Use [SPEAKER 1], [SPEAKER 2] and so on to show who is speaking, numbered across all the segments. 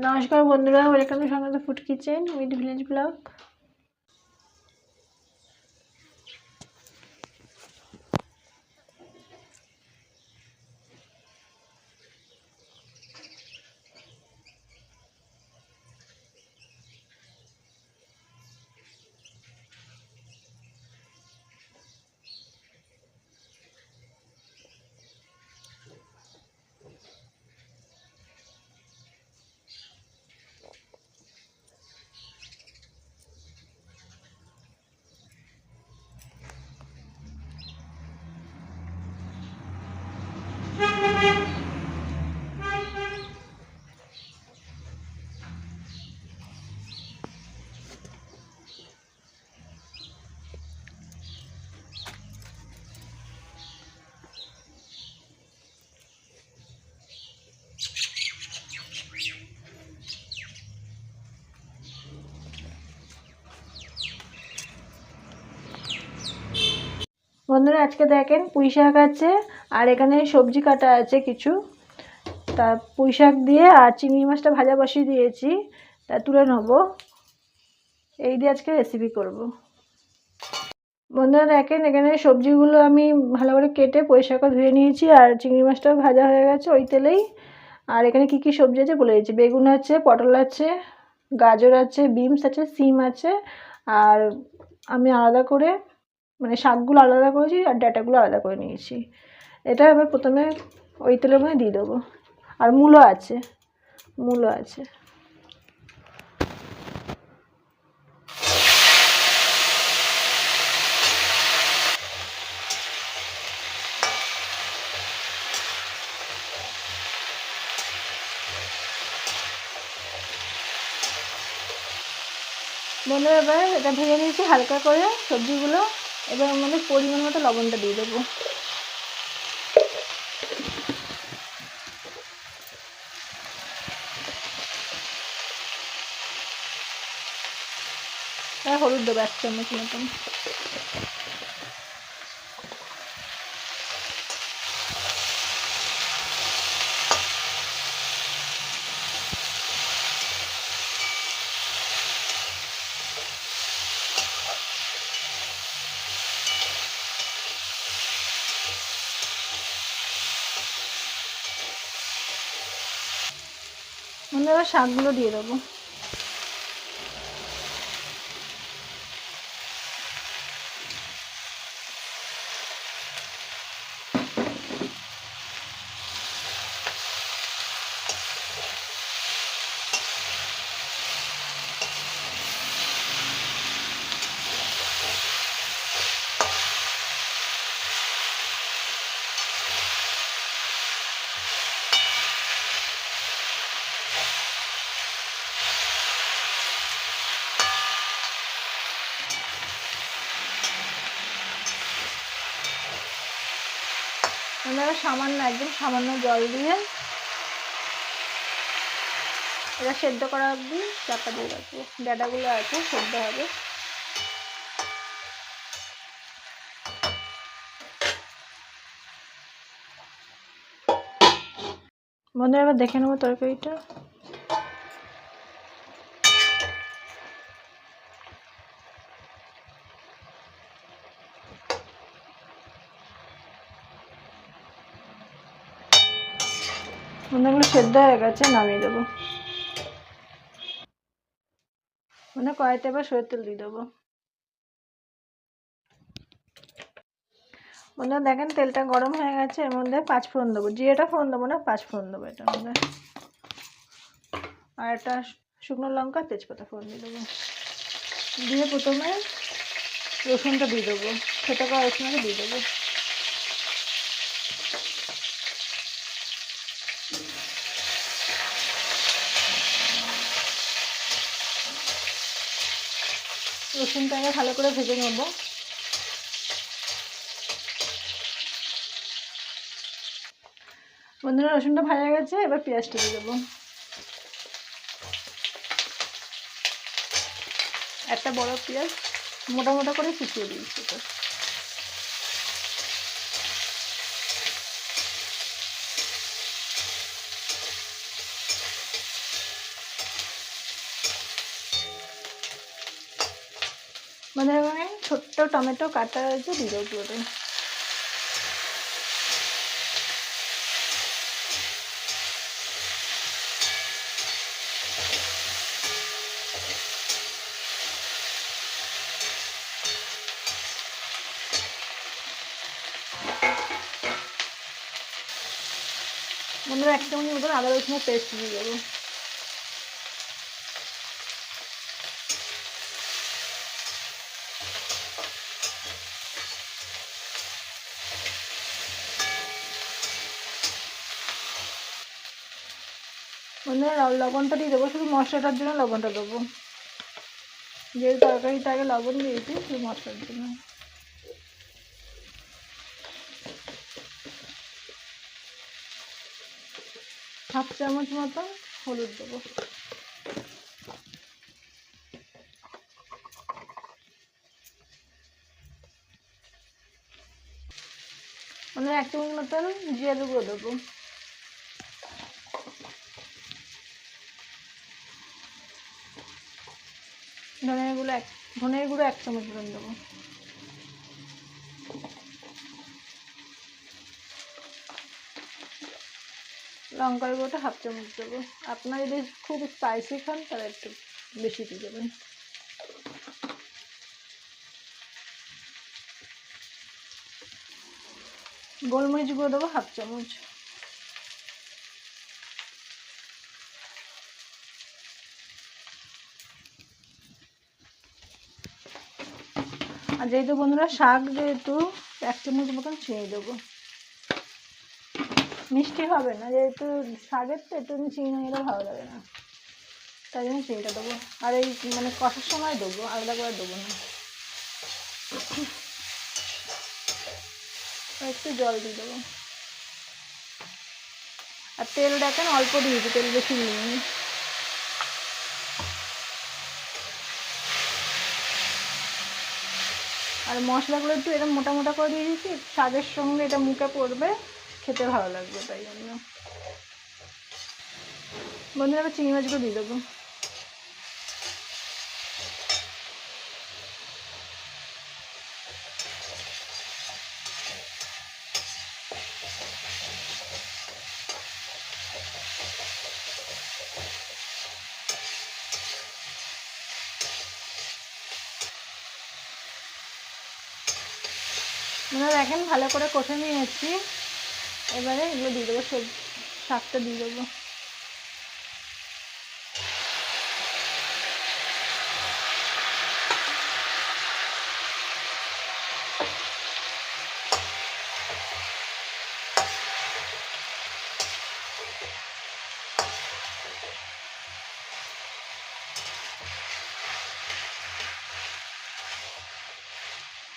[SPEAKER 1] নমস্কার বন্ধুরা, welcome to Sangeeta food kitchen with village blog. বন্ধুরা আজকে দেখেন পুঁই শাক আছে আর এখানে সবজি কাটা আছে কিছু। তা পুঁই শাক দিয়ে আর চিংড়ি মাছটা ভাজা বসিয়ে দিয়েছি, তা তুলে নেবো। এই দিয়ে আজকে রেসিপি করব। বন্ধুরা দেখেন এখানে সবজিগুলো আমি ভালো করে কেটে পুঁই শাকও ধুয়ে নিয়েছি আর চিংড়ি মাছটাও ভাজা হয়ে গেছে ওই তেলেই। আর এখানে কি কি সবজি আছে বলে দিয়েছি, বেগুন আছে, পটল আছে, গাজর আছে, বিনস আছে, সিম আছে। আর আমি আলাদা করে মানে শাকগুলো আলাদা করেছি আর ডাঁটাগুলো আলাদা করে নিয়েছি। এটা এবার প্রথমে ওই তেলের মধ্যে দিয়ে দেবো। আর মূলো আছে, মূলো আছে। বন্ধুরা এবার এটা ভেজে নিয়েছি হালকা করে সবজিগুলো। এবার ওর মধ্যে পরিমাণ মতো লবণটা দিয়ে দেবো। হলুদ দেবো 1 চামচ মতন। এবার শাকগুলো দিয়ে দেবো। এবার সামান্য একদম সামান্য জল দিয়ে এটা সেদ্ধ করা অবধি চাপা দিয়ে রাখবো। ডাঁটাগুলো আছে সেদ্ধ হবে। বন্ধুরা এবার দেখে নেবো তরকারিটা। বন্ধুগুলো সেদ্ধ হয়ে গেছে, নামিয়ে দেবো। মানে কড়াইতে এবার সরষের তেল দিয়ে দেবো। বন্ধুরা দেখেন তেলটা গরম হয়ে গেছে, এর মধ্যে 5 ফোড়ন দেবো। জিরেটা ফোড়ন দেবো না, 5 ফোড়ন দেবো এটার মধ্যে। আর একটা শুকনো লঙ্কা তেজপাতা ফোড়ন দিয়ে দেবো। দিয়ে প্রথমে রসুনটা দিয়ে দেবো, ছোটো করে রসুনটা দিয়ে দেবো। রসুনটাকে ভালো করে ভেজে নেবো। বন্ধুরা রসুনটা ভাজা গেছে, এবার পেঁয়াজটা দিয়ে দেবো। একটা বড় পেঁয়াজ মোটা মোটা করে কুচিয়ে দিয়েছি। তো মানে এখানে ছোট্ট টমেটো কাটা রয়েছে, দিয়ে দেবো পুরোটাই। বন্ধুরা 1 চামচ মতন আদা রসুনের পেস্ট দিয়ে দেবো। বন্ধুরা লবণটা দিয়ে দেবো, শুধু মশলাটার জন্য লবণটা দেবো, যেহেতু তরকারিটা আগে লবণ দিয়েছি, শুধু মশলার জন্য। হাফ চামচ মতন হলুদ দেবো। মানে 1 চামচ মতন জিরে গুঁড়ো দেবো। ধনের গুঁড়ো 1 চামচ মতন দেবো। লঙ্কার গুঁড়োটা হাফ চামচ দেবো। আপনারা যদি খুব স্পাইসি খান তাহলে একটু বেশি দিয়ে দেবেন। গোলমরিচ গুঁড়ো দেবো হাফ চামচ। আর যেহেতু বন্ধুরা শাক, যেহেতু 1 চামচ মতন চিনি দেবো। মিষ্টি হবে না, যেহেতু শাকের তো একটু চিনি না দিলে ভালো লাগে না, তাই জন্য চিনিটা দেবো। আর এই মানে কষার সময় দেবো, আলাদা করে দেবো না। একটু জল দিয়ে দেবো। আর তেল দেখেন অল্প দিয়েছি, তেল বেশি দিইনি। আর মশলাগুলো একটু এরকম মোটা মোটা করে দিয়ে দিয়েছি, শাকের সঙ্গে এটা মুখে পড়বে, খেতে ভালো লাগবে, তাই জন্য। বন্ধুরা আমি চিংড়ি মাছগুলো দিয়ে দেবো। বন্ধুরা দেখেন ভালো করে কষে নিয়েছি, এবারে এগুলো দিয়ে দেবো, শাকটা দিয়ে দেবো।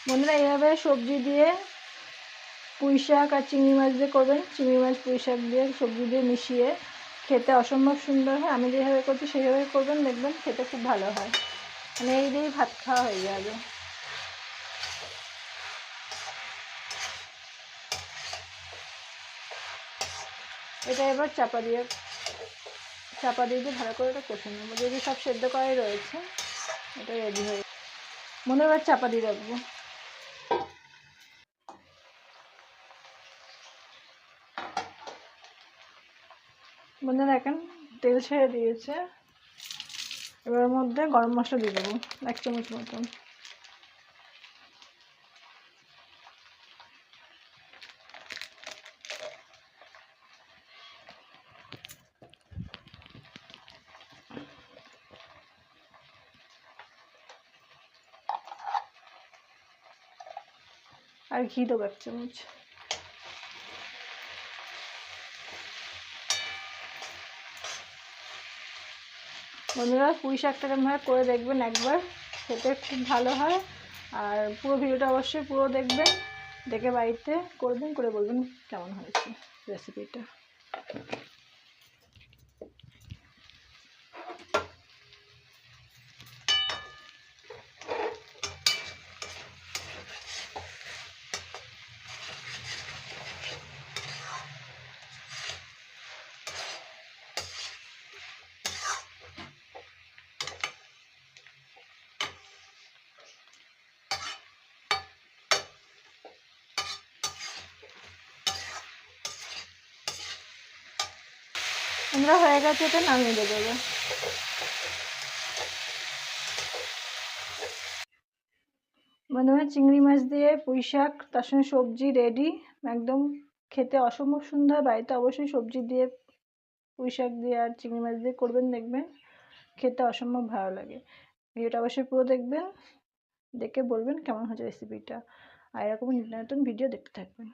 [SPEAKER 1] বন্ধুরা এইভাবে সবজি দিয়ে পুঁই শাক আর চিংড়ি মাছ দিয়ে করবেন, চিংড়ি মাছ পুঁই শাক দিয়ে সবজি দিয়ে মিশিয়ে খেতে অসম্ভব সুন্দর হয়। আমি যেভাবে করছি সেইভাবে করবেন, দেখবেন খেতে খুব ভালো হয়। মানে এই দিয়েই ভাত খাওয়া হয়ে যাবে। এটা এবার চাপা দিয়ে ভালো করে এটা কষে নেবো, যদি সব সেদ্ধ করাই রয়েছে, এটা রেডি হয়ে। মনে এবার চাপা দিয়ে রাখবো। বন্ধুরা এখন তেল ছেড়ে দিয়েছে, এবার মধ্যে গরম মশলা দিয়ে দেবো 1 চামচ মতন। আর ঘি দেবো 1 চামচ। বন্ধুরা পুঁই শাকটা এরকমভাবে করে দেখবেন একবার, খেতে খুব ভালো হয়। আর পুরো ভিডিওটা অবশ্যই পুরো দেখবেন, দেখে বাড়িতে করবেন, করে বলবেন কেমন হয়েছে রেসিপিটা। ঠান্ডা হয়ে গেছে, এটা নামিয়ে দেবে। বন্ধুরা, চিংড়ি মাছ দিয়ে পুঁই শাক তার সঙ্গে সবজি রেডি, একদম খেতে অসম্ভব সুন্দর। বাড়িতে অবশ্যই সবজি দিয়ে, পুঁই শাক দিয়ে আর চিংড়ি মাছ দিয়ে করবেন, দেখবেন খেতে অসম্ভব ভালো লাগে। ভিডিওটা অবশ্যই পুরো দেখবেন, দেখে বলবেন কেমন হয়েছে রেসিপিটা, আর এরকম নতুন ভিডিও দেখতে থাকবেন।